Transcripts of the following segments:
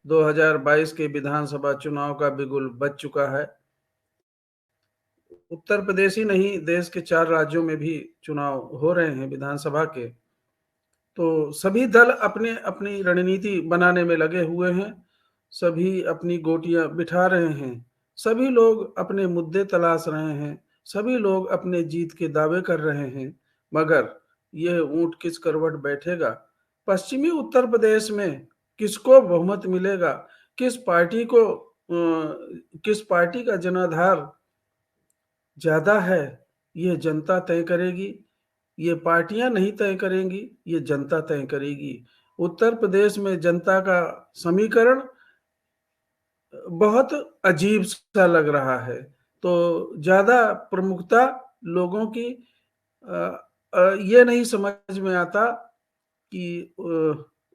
2022 के विधानसभा चुनाव का बिगुल बज चुका है। उत्तर प्रदेश ही नहीं, देश के 4 राज्यों में भी चुनाव हो रहे हैं विधानसभा के। तो सभी दल अपने अपनी रणनीति बनाने में लगे हुए हैं, सभी अपनी गोटियां बिठा रहे हैं, सभी लोग अपने मुद्दे तलाश रहे हैं, सभी लोग अपने जीत के दावे कर रहे हैं। मगर यह ऊंट किस करवट बैठेगा? पश्चिमी उत्तर प्रदेश में किसको बहुमत मिलेगा, किस पार्टी का जनाधार ज्यादा है, ये जनता तय करेगी। ये पार्टियां नहीं तय करेंगी, ये जनता तय करेगी। उत्तर प्रदेश में जनता का समीकरण बहुत अजीब सा लग रहा है। तो ज्यादा प्रमुखता लोगों की ये नहीं समझ में आता कि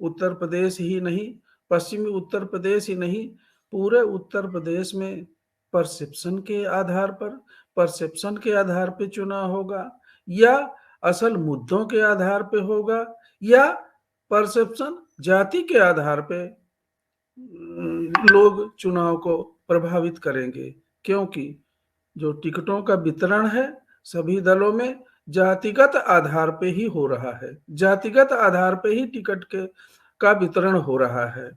उत्तर प्रदेश ही नहीं, पश्चिमी उत्तर प्रदेश ही नहीं, पूरे उत्तर प्रदेश में परसेप्शन के आधार पर चुनाव होगा, या असल मुद्दों के आधार पे होगा, या परसेप्शन जाति के आधार पे लोग चुनाव को प्रभावित करेंगे। क्योंकि जो टिकटों का वितरण है सभी दलों में जातिगत आधार पे ही हो रहा है, जातिगत आधार पे ही टिकट का वितरण हो रहा है।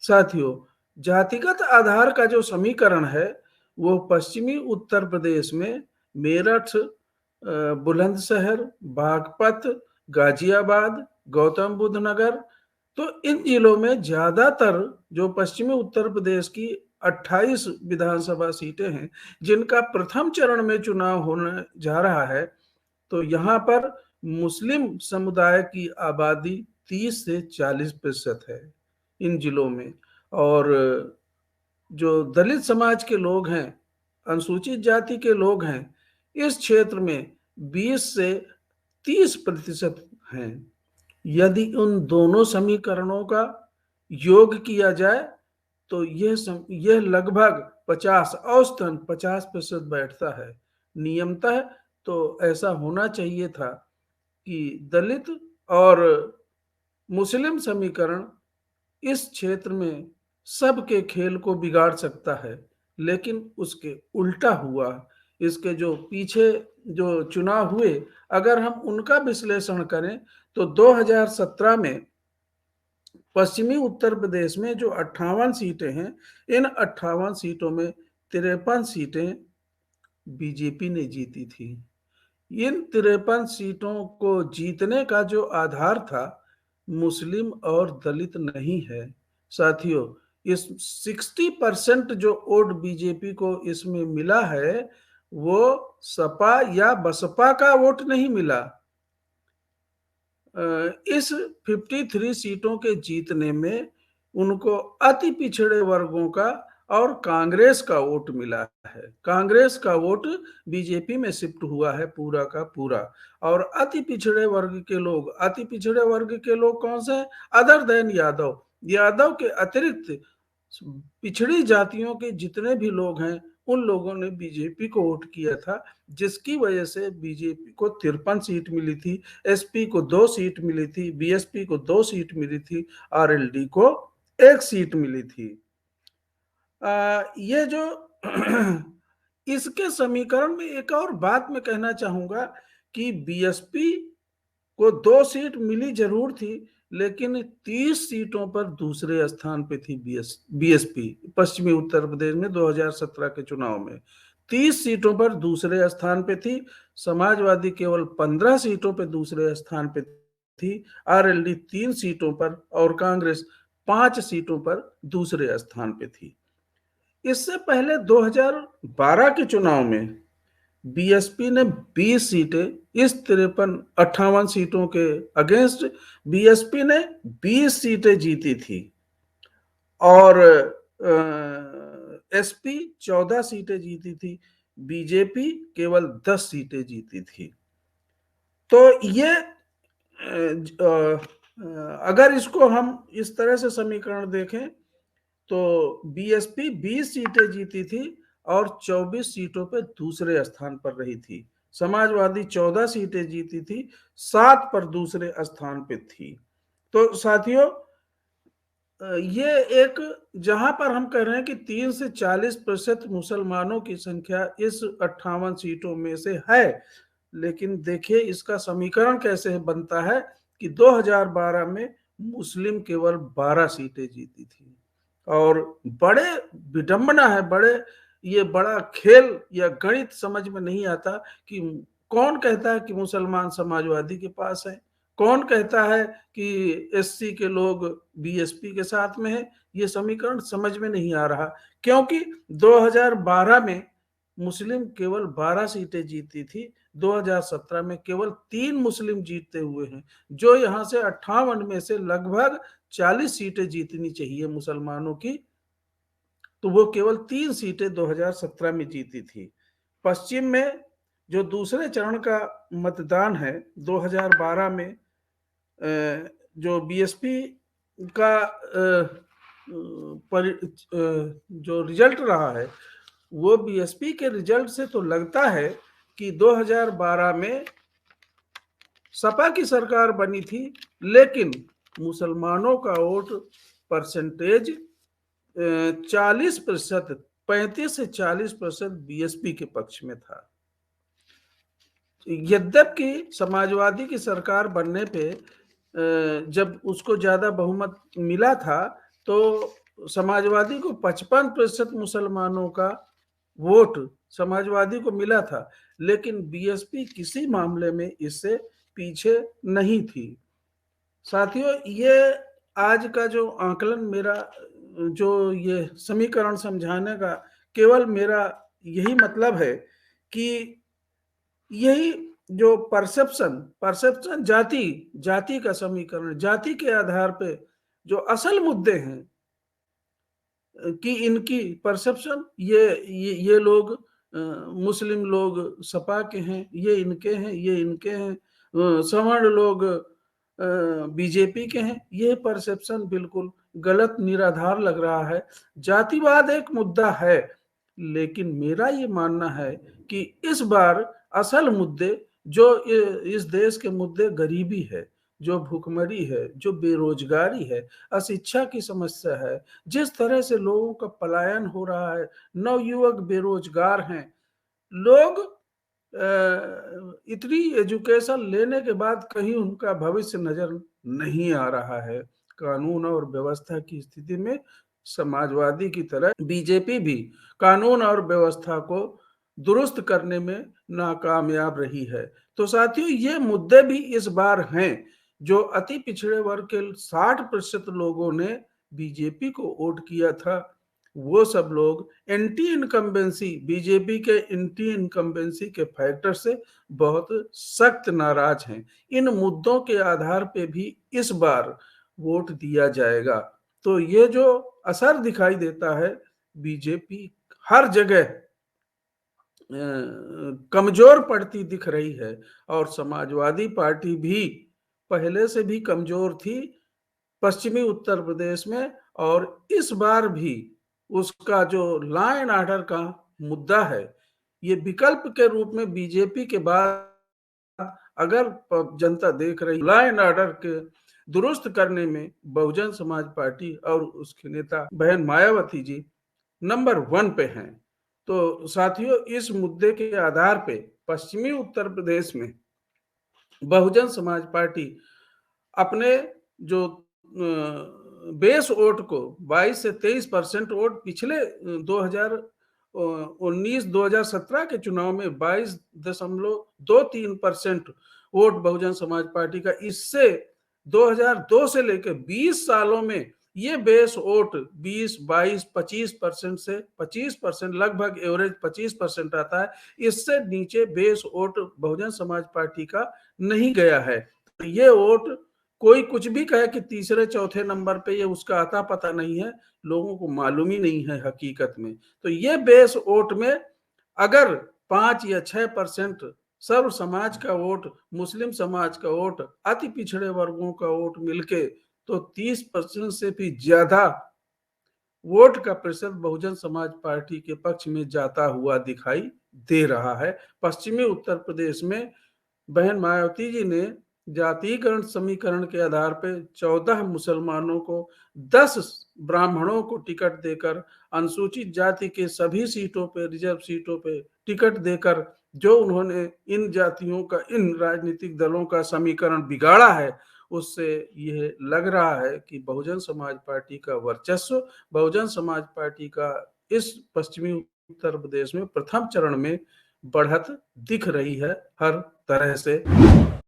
साथियों, जातिगत आधार का जो समीकरण है वो पश्चिमी उत्तर प्रदेश में मेरठ, बुलंदशहर, बागपत, गाजियाबाद, गौतम बुद्ध नगर, तो इन जिलों में ज्यादातर जो पश्चिमी उत्तर प्रदेश की 28 विधानसभा सीटें हैं जिनका प्रथम चरण में चुनाव होने जा रहा है, तो यहाँ पर मुस्लिम समुदाय की आबादी 30 से 40% है इन जिलों में। और जो दलित समाज के लोग हैं, अनुसूचित जाति के लोग हैं, इस क्षेत्र में 20 से 30% हैं। यदि उन दोनों समीकरणों का योग किया जाए तो यह लगभग 50, औसतन 50% बैठता है। नियमतः तो ऐसा होना चाहिए था कि दलित और मुस्लिम समीकरण इस क्षेत्र में सबके खेल को बिगाड़ सकता है, लेकिन उसके उल्टा हुआ। इसके जो पीछे जो चुनाव हुए, अगर हम उनका विश्लेषण करें तो 2017 में पश्चिमी उत्तर प्रदेश में जो 58 सीटें हैं, इन 58 सीटों में 53 सीटें बीजेपी ने जीती थी। इन 53 सीटों को जीतने का जो आधार था मुस्लिम और दलित नहीं है। साथियों, इस 60% जो वोट बीजेपी को इसमें मिला है वो सपा या बसपा का वोट नहीं मिला। इस 53 सीटों के जीतने में उनको अति पिछड़े वर्गों का और कांग्रेस का वोट मिला है। कांग्रेस का वोट बीजेपी में शिफ्ट हुआ है पूरा का पूरा। और अति पिछड़े वर्ग के लोग कौन से हैं? अदर देन यादव के अतिरिक्त पिछड़ी जातियों के जितने भी लोग हैं उन लोगों ने बीजेपी को वोट किया था, जिसकी वजह से बीजेपी को 53 सीट मिली थी, एसपी को 2 सीट मिली थी, बीएसपी को 2 सीट मिली थी, आरएलडी को 1 सीट मिली थी। ये जो इसके समीकरण में एक और बात मैं कहना चाहूंगा कि बीएसपी को 2 सीट मिली जरूर थी, लेकिन 30 सीटों पर दूसरे स्थान पे थी बीएसपी। पश्चिमी उत्तर प्रदेश में 2017 के चुनाव में 30 सीटों पर दूसरे स्थान पे थी। समाजवादी केवल 15 सीटों पे दूसरे स्थान पे थी, आरएलडी 3 सीटों पर और कांग्रेस 5 सीटों पर दूसरे स्थान पे थी। इससे पहले 2012 के चुनाव में बीएसपी ने 20 सीटें, इस 58 सीटों के अगेंस्ट बीएसपी ने 20 सीटें जीती थी और एसपी 14 सीटें जीती थी, बीजेपी केवल 10 सीटें जीती थी। तो ये अगर इसको हम इस तरह से समीकरण देखें तो बीएसपी 20 सीटें जीती थी और 24 सीटों पर दूसरे स्थान पर रही थी। समाजवादी 14 सीटें जीती थी, 7 पर दूसरे स्थान पे थी। तो साथियों, ये एक, जहां पर हम कह रहे हैं कि 3 से 40% मुसलमानों की संख्या इस 58 सीटों में से है, लेकिन देखिए इसका समीकरण कैसे बनता है कि 2012 में मुस्लिम केवल 12 सीटें जीती थी। और बड़े विडंबना है, ये बड़ा खेल या गणित समझ में नहीं आता कि कौन कहता है कि मुसलमान समाजवादी के पास है, कौन कहता है कि एससी के लोग बीएसपी के साथ में है। ये समीकरण समझ में नहीं आ रहा, क्योंकि 2012 में मुस्लिम केवल 12 सीटें जीती थी, 2017 में केवल 3 मुस्लिम जीतते हुए हैं, जो यहां से 58 में से लगभग 40 सीटें जीतनी चाहिए मुसलमानों की, तो वो केवल 3 सीटें 2017 में जीती थी। पश्चिम में जो दूसरे चरण का मतदान है 2012 में, जो बीएसपी का जो रिजल्ट रहा है, वो बीएसपी के रिजल्ट से तो लगता है कि 2012 में सपा की सरकार बनी थी, लेकिन मुसलमानों का वोट परसेंटेज 40%, 35 से 40% बीएसपी के पक्ष में था। यद्यपि समाजवादी की सरकार बनने पे जब उसको ज्यादा बहुमत मिला था, तो समाजवादी को 55% मुसलमानों का वोट समाजवादी को मिला था, लेकिन बीएसपी किसी मामले में इससे पीछे नहीं थी। साथियों, ये आज का जो आंकलन मेरा, जो ये समीकरण समझाने का केवल मेरा यही मतलब है कि यही जो परसेप्शन जाति का समीकरण, जाति के आधार पे जो असल मुद्दे हैं कि इनकी परसेप्शन, ये लोग मुस्लिम लोग सपा के हैं, ये इनके हैं, ये इनके हैं, सवर्ण लोग बीजेपी के हैं, ये परसेप्शन बिल्कुल गलत, निराधार लग रहा है। जातिवाद एक मुद्दा है, लेकिन मेरा ये मानना है कि इस बार असल मुद्दे, जो इस देश के मुद्दे, गरीबी है, जो भूखमरी है, जो बेरोजगारी है, अशिक्षा की समस्या है, जिस तरह से लोगों का पलायन हो रहा है, नवयुवक बेरोजगार हैं, लोग इतनी एजुकेशन लेने के बाद कहीं उनका भविष्य नजर नहीं आ रहा है। कानून और व्यवस्था की स्थिति में समाजवादी की तरह बीजेपी भी कानून और व्यवस्था को दुरुस्त करने में नाकामयाब रही है। तो साथियों, ये मुद्दे भी इस बार हैं। जो अति पिछड़े वर्ग के 60% लोगों ने बीजेपी को वोट किया था, वो सब लोग बीजेपी के एंटी इनकम्बेंसी के फैक्टर से बहुत सख्त नाराज हैं। इन मुद्दों के आधार पे भी इस बार वोट दिया जाएगा। तो ये जो असर दिखाई देता है, बीजेपी हर जगह कमजोर पड़ती दिख रही है, और समाजवादी पार्टी भी पहले से भी कमजोर थी पश्चिमी उत्तर प्रदेश में, और इस बार भी उसका जो लॉ एंड ऑर्डर का मुद्दा है, ये विकल्प के रूप में बीजेपी के बाद अगर जनता देख रही, लॉ एंड ऑर्डर के दुरुस्त करने में बहुजन समाज पार्टी और उसके नेता बहन मायावती जी नंबर 1 पे हैं। तो साथियों, इस मुद्दे के आधार पे पश्चिमी उत्तर प्रदेश में बहुजन समाज पार्टी अपने जो बेस वोट को 22 से 23% वोट पिछले 2017 के चुनाव में 22.23% वोट बहुजन समाज पार्टी का, इससे 2002 से लेकर 20 सालों में ये बेस वोट 20, 22, 25% से 25%, लगभग एवरेज 25% आता है। इससे नीचे base vote Bahujan Samaj party का नहीं गया है। तो ये वोट, कोई कुछ भी कहे कि तीसरे चौथे नंबर पे, ये उसका आता पता नहीं है, लोगों को मालूम ही नहीं है हकीकत में। तो ये बेस वोट में अगर 5 या 6% सर्व समाज का वोट, मुस्लिम समाज का वोट, अति पिछड़े वर्गों का वोट मिलके, तो 30% से भी ज्यादा वोट का प्रतिशत बहुजन समाज पार्टी के पक्ष में जाता हुआ दिखाई दे रहा है। पश्चिमी उत्तर प्रदेश में बहन मायावती जी ने जातीयकरण समीकरण के आधार पे 14 मुसलमानों को, 10 ब्राह्मणों को टिकट देकर, अनुसूचित जाति के सभी सीटों पे, रिजर्व सीटों पे टिकट देकर जो उन्होंने इन जातियों का, इन राजनीतिक दलों का समीकरण बिगाड़ा है, उससे यह लग रहा है कि बहुजन समाज पार्टी का वर्चस्व, बहुजन समाज पार्टी का इस पश्चिमी उत्तर प्रदेश में प्रथम चरण में बढ़त दिख रही है हर तरह से।